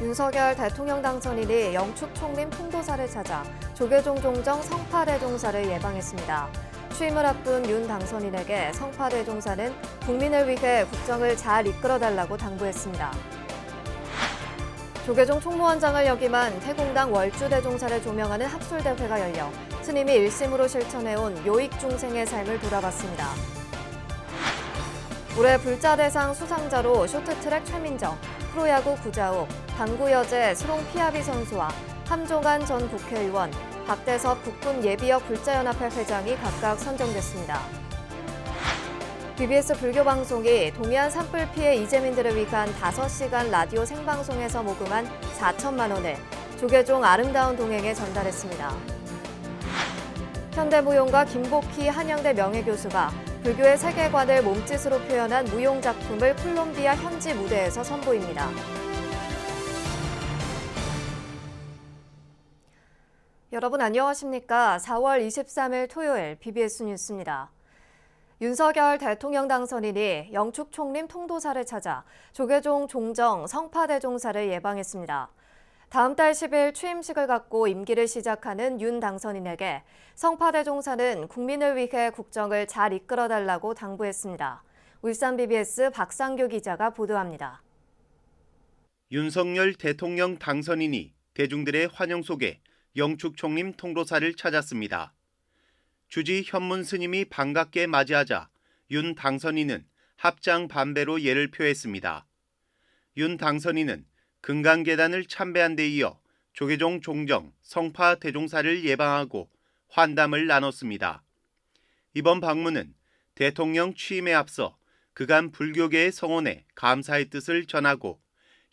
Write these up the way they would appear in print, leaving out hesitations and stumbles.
윤석열 대통령 당선인이 영축 총림 통도사를 찾아 조계종 종정 성파대종사를 예방했습니다. 취임을 앞둔 윤 당선인에게 성파대종사는 국민을 위해 국정을 잘 이끌어달라고 당부했습니다. 조계종 총무원장을 역임한 태공당 월주대종사를 조명하는 학술대회가 열려 스님이 일심으로 실천해온 요익중생의 삶을 돌아봤습니다. 올해 불자대상 수상자로 쇼트트랙 최민정, 프로야구 구자욱, 당구 여제 수롱피아비 선수와 함종환 전 국회의원, 박대섭 국군예비역 불자연합회 회장이 각각 선정됐습니다. BBS 불교방송이 동해안 산불 피해 이재민들을 위한 5시간 라디오 생방송에서 모금한 4천만 원을 조계종 아름다운 동행에 전달했습니다. 현대무용가 김복희 한양대 명예교수가 불교의 세계관을 몸짓으로 표현한 무용작품을 콜롬비아 현지 무대에서 선보입니다. 여러분 안녕하십니까? 4월 23일 토요일 BBS 뉴스입니다. 윤석열 대통령 당선인이 영축 총림 통도사를 찾아 조계종 종정 성파대종사를 예방했습니다. 다음 달 10일 취임식을 갖고 임기를 시작하는 윤 당선인에게 성파대종사는 국민을 위해 국정을 잘 이끌어달라고 당부했습니다. 울산 BBS 박상규 기자가 보도합니다. 윤석열 대통령 당선인이 대중들의 환영 속에 영축 총림 통도사를 찾았습니다. 주지 현문 스님이 반갑게 맞이하자 윤 당선인은 합장 반배로 예를 표했습니다. 윤 당선인은 금강계단을 참배한 데 이어 조계종 종정 성파 대종사를 예방하고 환담을 나눴습니다. 이번 방문은 대통령 취임에 앞서 그간 불교계의 성원에 감사의 뜻을 전하고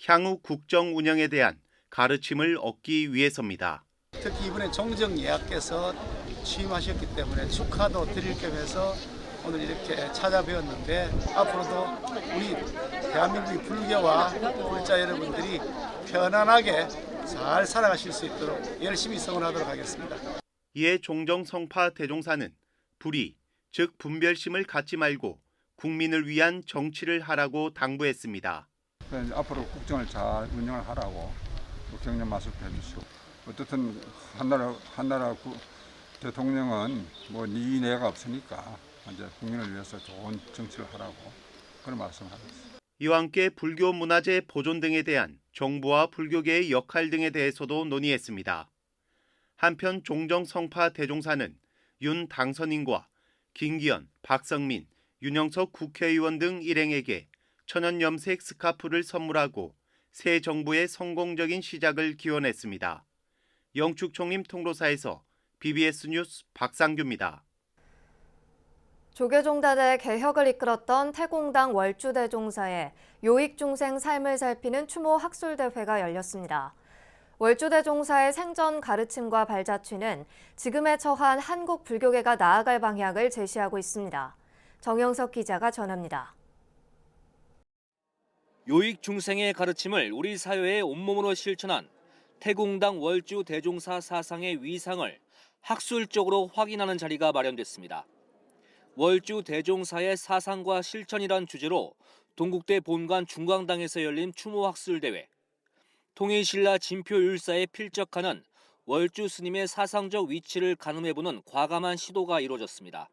향후 국정 운영에 대한 가르침을 얻기 위해서입니다. 특히 이번에 종정 예약께서 취임하셨기 때문에 축하도 드릴 겸 해서 오늘 이렇게 찾아뵈었는데 앞으로도 우리 대한민국의 불교와 불자 여러분들이 편안하게 잘 살아가실 수 있도록 열심히 성원하도록 하겠습니다. 이에 종정 성파 대종사는 불의, 즉 분별심을 갖지 말고 국민을 위한 정치를 하라고 당부했습니다. 앞으로 국정을 잘 운영을 하라고 격려 말씀해 주시고 어떻든 한나라 대통령은 뭐 니 내가 없으니까 이제 국민을 위해서 좋은 정치를 하라고 그런 말씀하셨습니다. 이와 함께 불교 문화재 보존 등에 대한 정부와 불교계의 역할 등에 대해서도 논의했습니다. 한편 종정 성파 대종사는 윤 당선인과 김기현, 박성민, 윤영석 국회의원 등 일행에게 천연염색 스카프를 선물하고 새 정부의 성공적인 시작을 기원했습니다. 영축 총림 통도사에서 BBS 뉴스 박상규입니다. 조계종단의 개혁을 이끌었던 태공당 월주대종사의 요익중생 삶을 살피는 추모 학술대회가 열렸습니다. 월주대종사의 생전 가르침과 발자취는 지금에 처한 한국 불교계가 나아갈 방향을 제시하고 있습니다. 정영석 기자가 전합니다. 요익중생의 가르침을 우리 사회에 온몸으로 실천한 태공당 월주 대종사 사상의 위상을 학술적으로 확인하는 자리가 마련됐습니다. 월주 대종사의 사상과 실천이란 주제로 동국대 본관 중광당에서 열린 추모학술대회, 통일신라 진표율사에 필적하는 월주 스님의 사상적 위치를 가늠해보는 과감한 시도가 이루어졌습니다.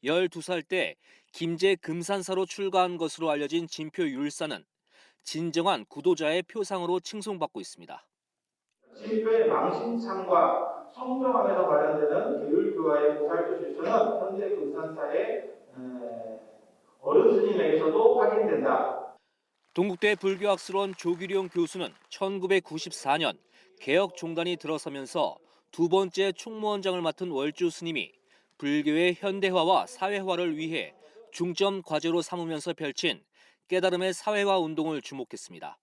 12살 때 김제 금산사로 출가한 것으로 알려진 진표율사는 진정한 구도자의 표상으로 칭송받고 있습니다. 진표의 망신창과 성정함에서 발현되는 계율교화의 보살주 실천은 현재 금산사의 어른 스님에게서도 확인된다. 동국대 불교학술원 조규룡 교수는 1994년 개혁 종단이 들어서면서 두 번째 총무원장을 맡은 월주 스님이 불교의 현대화와 사회화를 위해 중점 과제로 삼으면서 펼친 깨달음의 사회화 운동을 주목했습니다.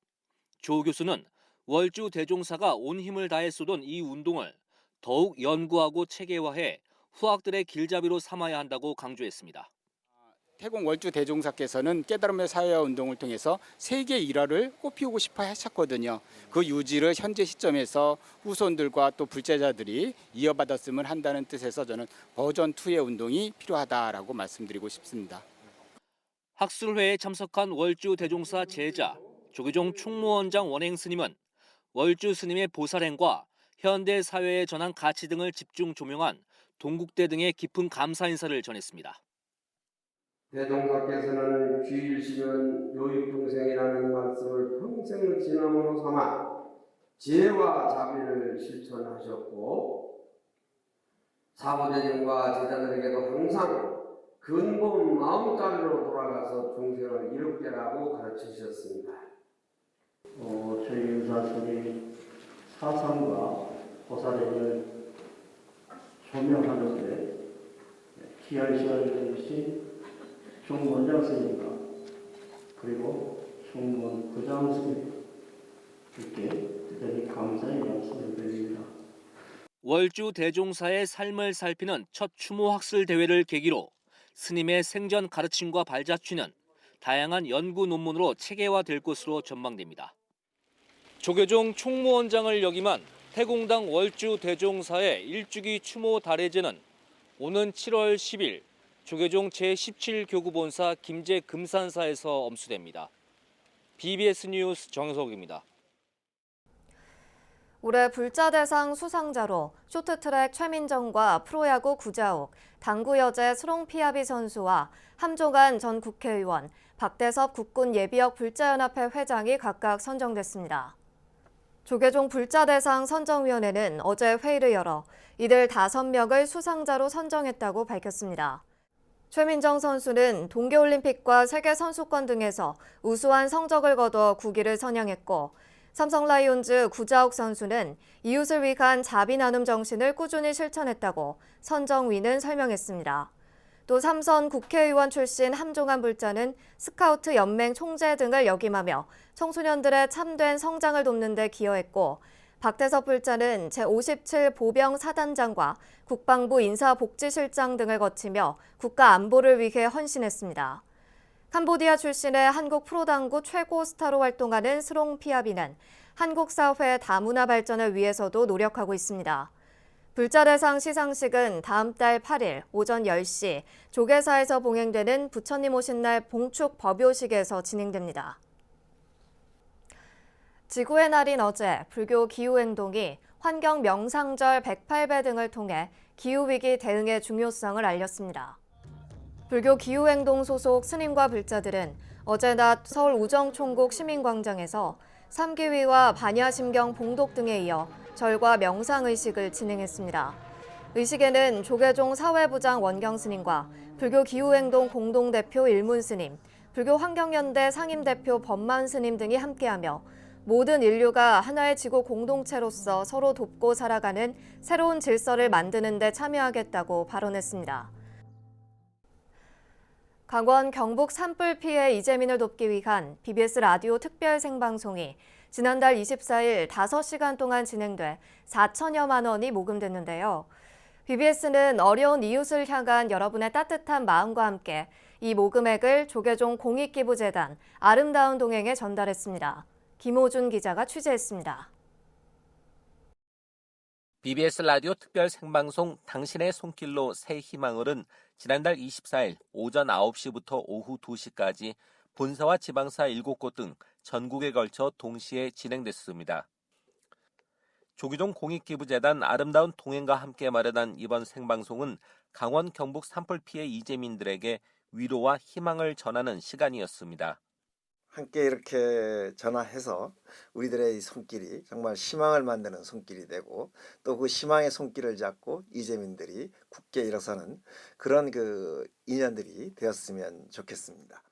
조 교수는 월주 대종사가 온 힘을 다해 쏟은 이 운동을 더욱 연구하고 체계화해 후학들의 길잡이로 삼아야 한다고 강조했습니다. 태공 월주 대종사께서는 깨달음의 사회화 운동을 통해서 세계 일화를 꽃피우고 싶어 하셨거든요. 그 유지를 현재 시점에서 후손들과 또 불제자들이 이어받았으면 한다는 뜻에서 저는 버전 2의 운동이 필요하다라고 말씀드리고 싶습니다. 학술회에 참석한 월주 대종사 제자 조계종 총무원장 원행 스님은 월주 스님의 보살행과 현대 사회에 전한 가치 등을 집중 조명한 동국대 등의 깊은 감사 인사를 전했습니다. 대종사께서는 귀일시면 요육동생이라는 말씀을 평생을 지남으로 삼아 지혜와 자비를 실천하셨고 사부대님과 제자들에게도 항상 근본 마음가르로 돌아가서 중생을 이롭게라고 가르치셨습니다. 저희 윤사스님 사상과 보살행을 조명하는 데 귀한 시간을 주신 총원장 스님과 그리고 총무원 부장 스님께 대단히 감사의 말씀을 드립니다. 월주 대종사의 삶을 살피는 첫 추모 학술 대회를 계기로 스님의 생전 가르침과 발자취는 다양한 연구 논문으로 체계화될 것으로 전망됩니다. 조계종 총무원장을 역임한 태공당 월주 대종사의 일주기 추모 달해제는 오는 7월 10일 조계종 제17교구본사 김제 금산사에서 엄수됩니다. BBS 뉴스 정석입니다. 올해 불자대상 수상자로 쇼트트랙 최민정과 프로야구 구자욱, 당구 여제 스롱피아비 선수와 함종환 전 국회의원, 박대섭 국군 예비역 불자연합회 회장이 각각 선정됐습니다. 조계종 불자대상 선정위원회는 어제 회의를 열어 이들 5명을 수상자로 선정했다고 밝혔습니다. 최민정 선수는 동계올림픽과 세계선수권 등에서 우수한 성적을 거둬 국위를 선양했고 삼성 라이온즈 구자욱 선수는 이웃을 위한 자비 나눔 정신을 꾸준히 실천했다고 선정위는 설명했습니다. 또 삼선 국회의원 출신 함종환 불자는 스카우트 연맹 총재 등을 역임하며 청소년들의 참된 성장을 돕는 데 기여했고 박대섭 불자는 제57 보병 사단장과 국방부 인사복지실장 등을 거치며 국가 안보를 위해 헌신했습니다. 캄보디아 출신의 한국 프로당구 최고 스타로 활동하는 스롱피아비는 한국 사회 다문화 발전을 위해서도 노력하고 있습니다. 불자대상 시상식은 다음 달 8일 오전 10시 조계사에서 봉행되는 부처님 오신 날 봉축 법요식에서 진행됩니다. 지구의 날인 어제 불교 기후행동이 환경 명상절 108배 등을 통해 기후위기 대응의 중요성을 알렸습니다. 불교 기후행동 소속 스님과 불자들은 어제 낮 서울 우정총국 시민광장에서 삼기위와 반야심경 봉독 등에 이어 절과 명상의식을 진행했습니다. 의식에는 조계종 사회부장 원경스님과 불교 기후행동 공동대표 일문스님, 불교 환경연대 상임대표 법만스님 등이 함께하며 모든 인류가 하나의 지구 공동체로서 서로 돕고 살아가는 새로운 질서를 만드는 데 참여하겠다고 발언했습니다. 강원 경북 산불 피해 이재민을 돕기 위한 BBS 라디오 특별 생방송이 지난달 24일 5시간 동안 진행돼 4천여만 원이 모금됐는데요. BBS는 어려운 이웃을 향한 여러분의 따뜻한 마음과 함께 이 모금액을 조계종 공익기부재단 아름다운 동행에 전달했습니다. 김호준 기자가 취재했습니다. BBS 라디오 특별 생방송 당신의 손길로 새 희망을은 지난달 24일 오전 9시부터 오후 2시까지 본사와 지방사 7곳 등 전국에 걸쳐 동시에 진행됐습니다. 조계종 공익기부재단 아름다운 동행과 함께 마련한 이번 생방송은 강원 경북 산불 피해 이재민들에게 위로와 희망을 전하는 시간이었습니다. 함께 이렇게 전화해서 우리들의 이 손길이 정말 희망을 만드는 손길이 되고 또 그 희망의 손길을 잡고 이재민들이 굳게 일어서는 그런 그 인연들이 되었으면 좋겠습니다.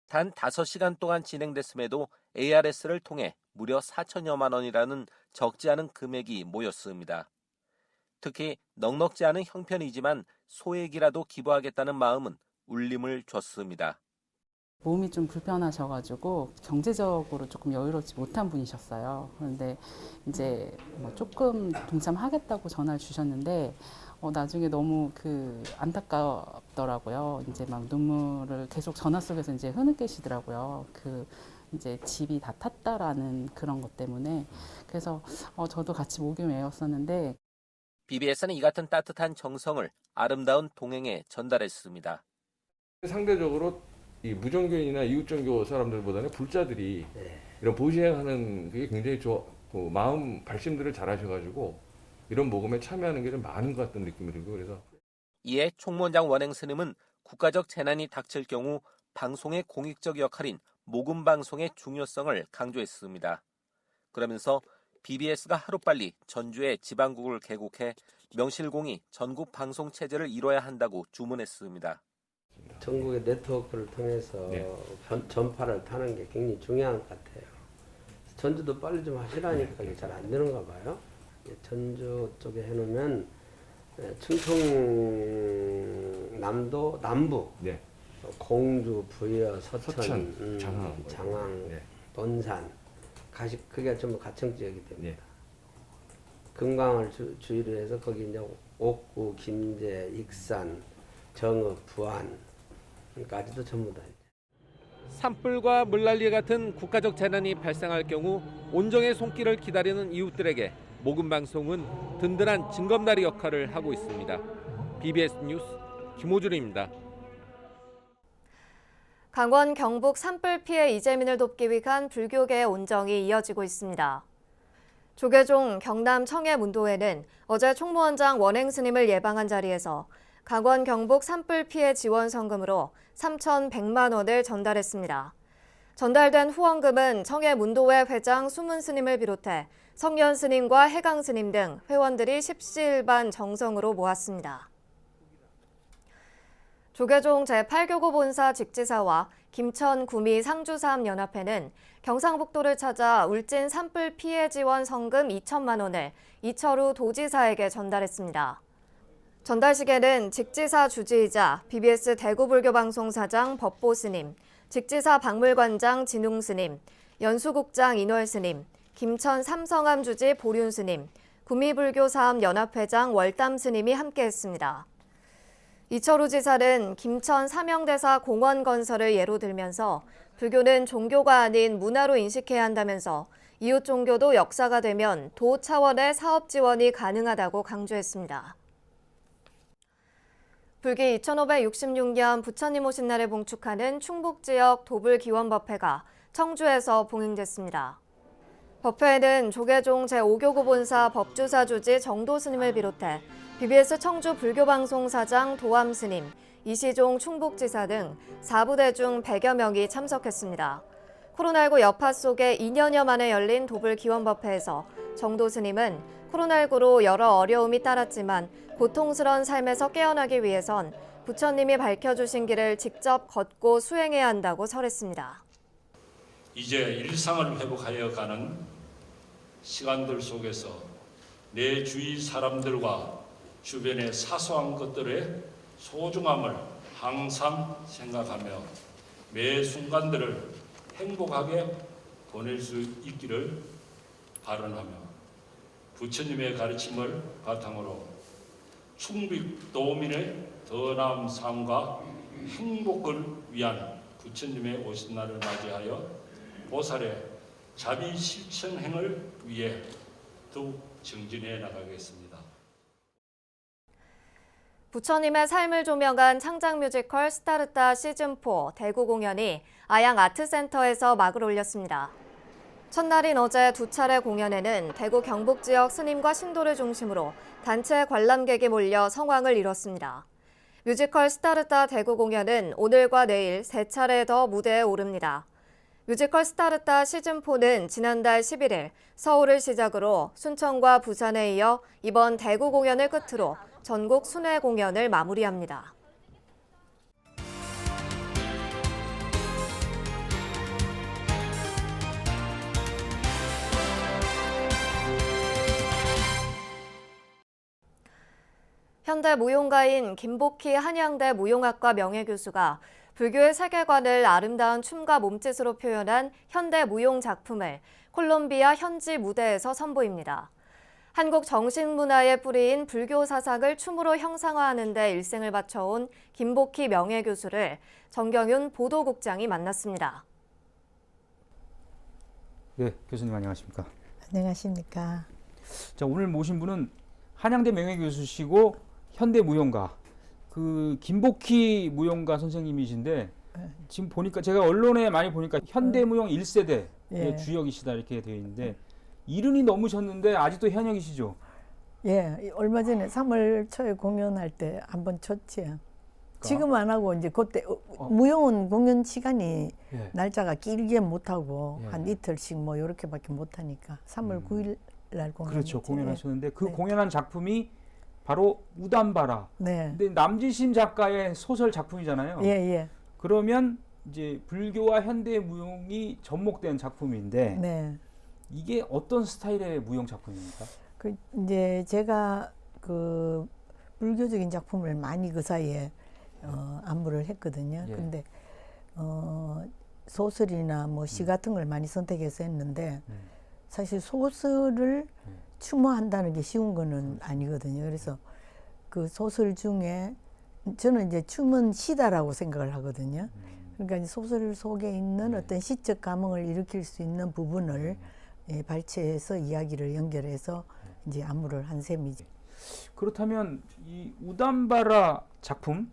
단 5시간 동안 진행됐음에도 ARS를 통해 무려 4천여만 원이라는 적지 않은 금액이 모였습니다. 특히 넉넉지 않은 형편이지만 소액이라도 기부하겠다는 마음은 울림을 줬습니다. 몸이 좀 불편하셔가지고 경제적으로 조금 여유롭지 못한 분이셨어요. 그런데 이제 뭐 조금 동참하겠다고 전화를 주셨는데 나중에 너무 안타깝더라고요. 이제 막 눈물을 계속 전화 속에서 이제 흐느끼시더라고요. 이제 집이 다 탔다라는 그런 것 때문에. 그래서 저도 같이 목욕을 외웠었는데 BBS는 이 같은 따뜻한 정성을 아름다운 동행에 전달했습니다. 상대적으로 이 무종교인이나 이웃종교 사람들보다는 불자들이 이런 보시행하는 게 굉장히 마음 발심들을 잘 하셔가지고 이런 모금에 참여하는 게 좀 많은 것 같은 느낌이 들고 그래서 이에 총무원장 원행 스님은 국가적 재난이 닥칠 경우 방송의 공익적 역할인 모금 방송의 중요성을 강조했습니다. 그러면서 BBS가 하루빨리 전주에 지방국을 개국해 명실공히 전국 방송 체제를 이뤄야 한다고 주문했습니다. 전국의 네트워크를 통해서 전파를 타는 게 굉장히 중요한 것 같아요. 전주도 빨리 좀 하시라니까 이게 잘 안 되는가 봐요. 전주 쪽에 해놓으면 충청남도 남부, 공주, 부여, 서천, 장항, 논산, 그게 전부 가청 지역이 됩니다. 금강을 주위로 해서 거기 이제 옥구, 김제, 익산, 정읍, 부안까지도 전부 다. 산불과 물난리 같은 국가적 재난이 발생할 경우 온정의 손길을 기다리는 이웃들에게 모금 방송은 든든한 징검다리 역할을 하고 있습니다. BBS 뉴스 김호준입니다. 강원 경북 산불 피해 이재민을 돕기 위한 불교계의 온정이 이어지고 있습니다. 조계종 경남 청해문도회는 어제 총무원장 원행 스님을 예방한 자리에서 강원 경북 산불 피해 지원 성금으로 3,100만 원을 전달했습니다. 전달된 후원금은 청해문도회 회장 수문 스님을 비롯해 성년 스님과 해강 스님 등 회원들이 십시일반 정성으로 모았습니다. 조계종 제8교구 본사 직지사와 김천 구미 상주사업연합회는 경상북도를 찾아 울진 산불 피해 지원 성금 2천만 원을 이철우 도지사에게 전달했습니다. 전달식에는 직지사 주지이자 BBS 대구불교방송사장 법보스님, 직지사 박물관장 진웅스님, 연수국장 인월스님, 김천 삼성암 주지 보륜스님, 구미불교사업연합회장 월담스님이 함께했습니다. 이철우 지사는 김천 삼영대사 공원 건설을 예로 들면서 불교는 종교가 아닌 문화로 인식해야 한다면서 이웃 종교도 역사가 되면 도 차원의 사업 지원이 가능하다고 강조했습니다. 불기 2566년 부처님 오신 날을 봉축하는 충북지역 도불기원법회가 청주에서 봉행됐습니다. 법회에는 조계종 제5교구 본사 법주사 주지 정도스님을 비롯해 BBS 청주 불교방송사장 도암스님, 이시종 충북지사 등 4부대 중 100여 명이 참석했습니다. 코로나19 여파 속에 2년여 만에 열린 도불기원법회에서 정도스님은 코로나19로 여러 어려움이 따랐지만 고통스러운 삶에서 깨어나기 위해선 부처님이 밝혀주신 길을 직접 걷고 수행해야 한다고 설했습니다. 이제 일상을 회복하여 가는 시간들 속에서 내 주위 사람들과 주변의 사소한 것들의 소중함을 항상 생각하며 매 순간들을 행복하게 보낼 수 있기를 바라며 부처님의 가르침을 바탕으로 충북도민의 더 나은 삶과 행복을 위한 부처님의 오신 날을 맞이하여 보살의 자비 실천행을 위해 더욱 정진해 나가겠습니다. 부처님의 삶을 조명한 창작 뮤지컬 스타르타 시즌4 대구 공연이 아양 아트센터에서 막을 올렸습니다. 첫날인 어제 두 차례 공연에는 대구 경북 지역 스님과 신도를 중심으로 단체 관람객이 몰려 성황을 이뤘습니다. 뮤지컬 스타르타 대구 공연은 오늘과 내일 세 차례 더 무대에 오릅니다. 뮤지컬 스타르타 시즌4는 지난달 11일 서울을 시작으로 순천과 부산에 이어 이번 대구 공연을 끝으로 전국 순회 공연을 마무리합니다. 현대 무용가인 김복희 한양대 무용학과 명예교수가 불교의 세계관을 아름다운 춤과 몸짓으로 표현한 현대 무용 작품을 콜롬비아 현지 무대에서 선보입니다. 한국 정신문화의 뿌리인 불교 사상을 춤으로 형상화하는 데 일생을 바쳐온 김복희 명예교수를 정경윤 보도국장이 만났습니다. 네, 교수님 안녕하십니까? 안녕하십니까? 자, 오늘 모신 분은 한양대 명예교수시고 현대 무용가, 그 김복희 무용가 선생님이신데 지금 보니까 제가 언론에 많이 보니까 현대 무용 1세대 주역이시다 이렇게 되어 있는데 70이 넘으셨는데 아직도 현역이시죠? 예, 얼마 전에 3월 초에 공연할 때 한번 쳤지. 지금 안 하고 이제 그때 무용은 공연 시간이 예. 날짜가 길게 못 하고 예. 한 이틀씩 뭐 이렇게밖에 못 하니까 3월 9일 날 공연. 그렇죠. 공연하셨는데 그 네. 공연한 작품이 바로 우담바라. 네. 근데 남지심 작가의 소설 작품이잖아요. 예, 예. 그러면 이제 불교와 현대 무용이 접목된 작품인데 네. 이게 어떤 스타일의 무용 작품입니까? 그 이제 제가 그 불교적인 작품을 많이 그 사이에 안무를 했거든요. 예. 근데 소설이나 뭐 시 같은 걸 많이 선택해서 했는데 사실 소설을 추모한다는 게 쉬운 거는 아니거든요. 그래서 그 소설 중에 저는 이제 춤은 시다라고 생각을 하거든요. 그러니까 이제 소설 속에 있는 어떤 시적 감흥을 일으킬 수 있는 부분을 예, 발췌해서 이야기를 연결해서 이제 안무를 한 셈이죠. 그렇다면 이 우담바라 작품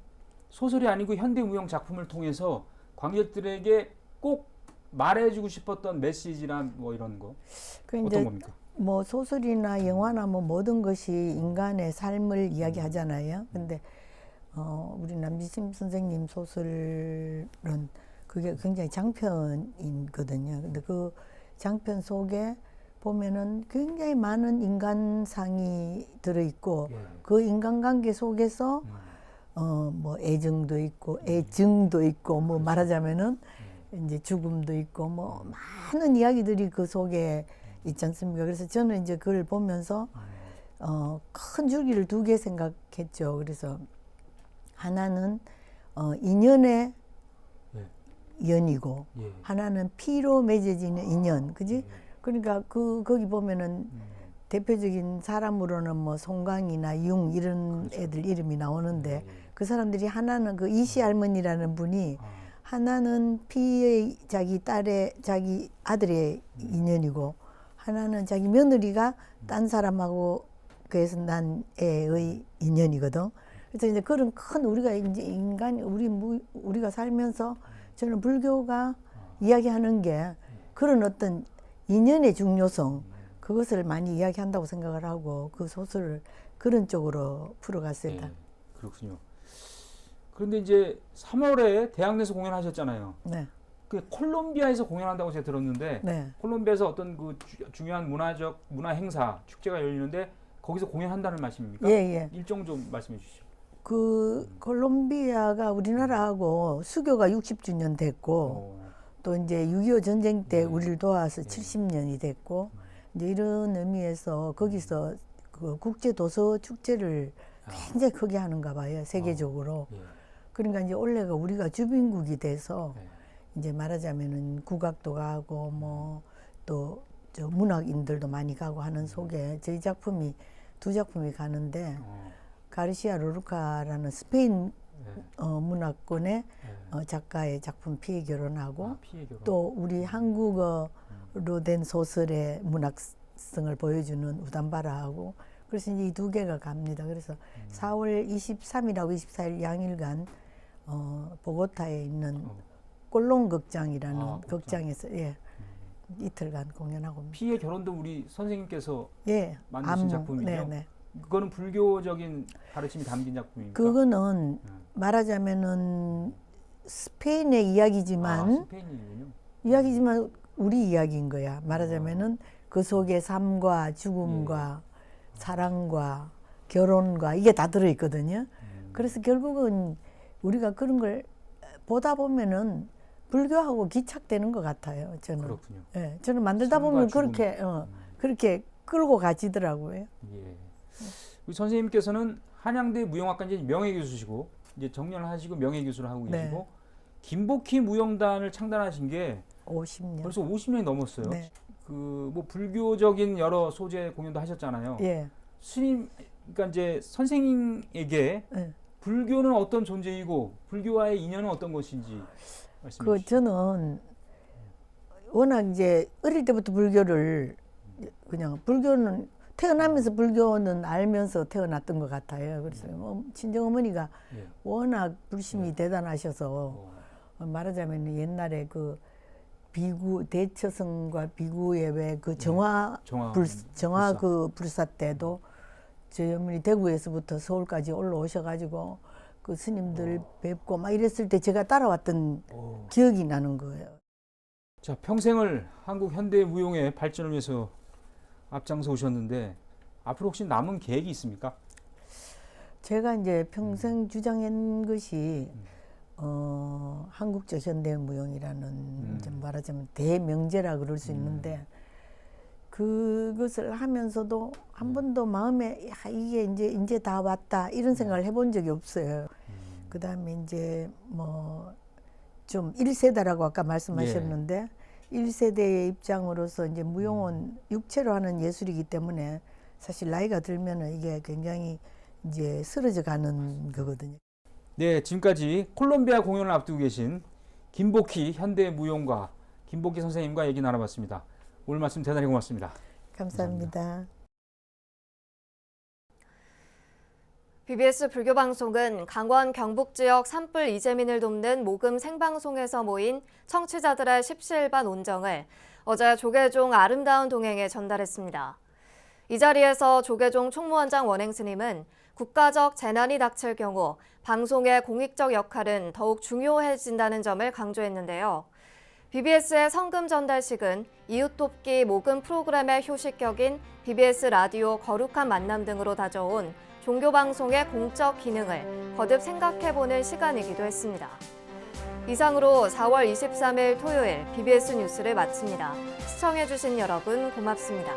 소설이 아니고 현대 무용 작품을 통해서 관객들에게 꼭 말해주고 싶었던 메시지나 뭐 이런 거 그 어떤 이제 겁니까? 뭐 소설이나 영화나 뭐 모든 것이 인간의 삶을 이야기하잖아요. 근데 우리 남지심 선생님 소설은 그게 굉장히 장편이거든요. 근데 그 장편 속에 보면은 굉장히 많은 인간상이 들어있고 그 인간관계 속에서 뭐 애정도 있고 애증도 있고 뭐 말하자면은 이제 죽음도 있고 뭐 많은 이야기들이 그 속에 있지 않습니까? 그래서 저는 이제 그걸 보면서 큰 줄기를 두 개 생각했죠. 그래서 하나는 인연의 연이고 하나는 피로 맺어지는 인연, 그지? 그러니까 거기 보면은 대표적인 사람으로는 뭐 송강이나 융 이런 애들 이름이 나오는데 그 사람들이 하나는 그 이시 할머니라는 분이 하나는 피의 자기 자기 아들의 인연이고 하나는 자기 며느리가 딴 사람하고 그래서 난 애의 인연이거든. 그래서 이제 그런 큰 우리가 이제 우리가 살면서 저는 불교가 이야기하는 게 그런 어떤 인연의 중요성 그것을 많이 이야기한다고 생각을 하고 그 소설을 그런 쪽으로 풀어갔습니다. 그렇군요. 그런데 이제 3월에 대학 내에서 공연하셨잖아요. 네. 그 콜롬비아에서 공연한다고 제가 들었는데 네. 콜롬비아에서 어떤 그 중요한 문화 행사 축제가 열리는데 거기서 공연한다는 말씀입니까? 예, 예. 일정 좀 말씀해 주시죠. 그 콜롬비아가 우리나라하고 수교가 60주년 됐고 또 이제 6.25 전쟁 때 우리를 도와서 70년이 됐고 이제 이런 의미에서 거기서 그 국제 도서 축제를 굉장히 크게 하는가 봐요. 세계적으로. 그러니까 이제 올해가 우리가 주빈국이 돼서 이제 말하자면은 국악도 가고 뭐 또 저 문학인들도 많이 가고 하는 속에 저희 작품이 두 작품이 가는데 가르시아 로르카라는 스페인 문학권의 작가의 작품 피해 결혼하고 또 우리 한국어로 된 소설의 문학성을 보여주는 우담바라하고 그래서 이제 이 두 개가 갑니다. 그래서 4월 23일하고 24일 양일간 보고타에 있는 꼴롱 극장이라는 극장에서 이틀간 공연하고 피해 결혼도 우리 선생님께서 만드신 안무, 작품이죠. 네네. 그거는 불교적인 가르침이 담긴 작품입니까? 그거는 말하자면은 스페인의 이야기지만 이야기지만 우리 이야기인 거야. 말하자면은 그 속에 삶과 죽음과 사랑과 결혼과 이게 다 들어있거든요. 그래서 결국은 우리가 그런 걸 보다 보면은 불교하고 기착되는 것 같아요. 저는. 그렇군요. 예, 저는 만들다 보면 그렇게 그렇게 끌고 가지더라고요. 예. 우리 선생님께서는 한양대 무용학과 이제 명예교수시고 이제 정년을 하시고 명예교수를 하고 계시고 김복희 무용단을 창단하신 게 50년. 벌써 50년이 넘었어요. 네. 그 뭐 불교적인 여러 소재 공연도 하셨잖아요. 예. 스님, 그러니까 이제 선생님에게 불교는 어떤 존재이고 불교와의 인연은 어떤 것인지 말씀해 주시죠. 저는 워낙 이제 어릴 때부터 불교를 그냥 불교는 태어나면서 불교는 알면서 태어났던 것 같아요. 그래서 친정 어머니가 워낙 불심이 대단하셔서 말하자면 옛날에 그 대처성과 비구의 왜 그 정화 그 불사 때도 저희 어머니 대구에서부터 서울까지 올라오셔가지고 그 스님들 뵙고 막 이랬을 때 제가 따라왔던 기억이 나는 거예요. 자, 평생을 한국 현대 무용의 발전을 위해서 앞장서 오셨는데 앞으로 혹시 남은 계획이 있습니까? 제가 이제 평생 주장한 것이 한국적 현대무용이라는 좀 말하자면 대명제라 그럴 수 있는데 그것을 하면서도 한 번도 마음에 야, 이게 이제 다 왔다 이런 생각을 해본 적이 없어요. 그다음에 이제 뭐 좀 1세대라고 아까 말씀하셨는데 1세대의 입장으로서 이제 무용은 육체로 하는 예술이기 때문에 사실 나이가 들면은 이게 굉장히 이제 쓰러져 가는 거거든요. 네, 지금까지 콜롬비아 공연을 앞두고 계신 김복희 현대무용가 김복희 선생님과 얘기 나눠봤습니다. 오늘 말씀 대단히 고맙습니다. 감사합니다. BBS 불교방송은 강원 경북 지역 산불 이재민을 돕는 모금 생방송에서 모인 청취자들의 십시일반 온정을 어제 조계종 아름다운 동행에 전달했습니다. 이 자리에서 조계종 총무원장 원행 스님은 국가적 재난이 닥칠 경우 방송의 공익적 역할은 더욱 중요해진다는 점을 강조했는데요. BBS의 성금 전달식은 이웃돕기 모금 프로그램의 효시격인 BBS 라디오 거룩한 만남 등으로 다져온 종교방송의 공적 기능을 거듭 생각해보는 시간이기도 했습니다. 이상으로 4월 23일 토요일 BBS 뉴스를 마칩니다. 시청해주신 여러분 고맙습니다.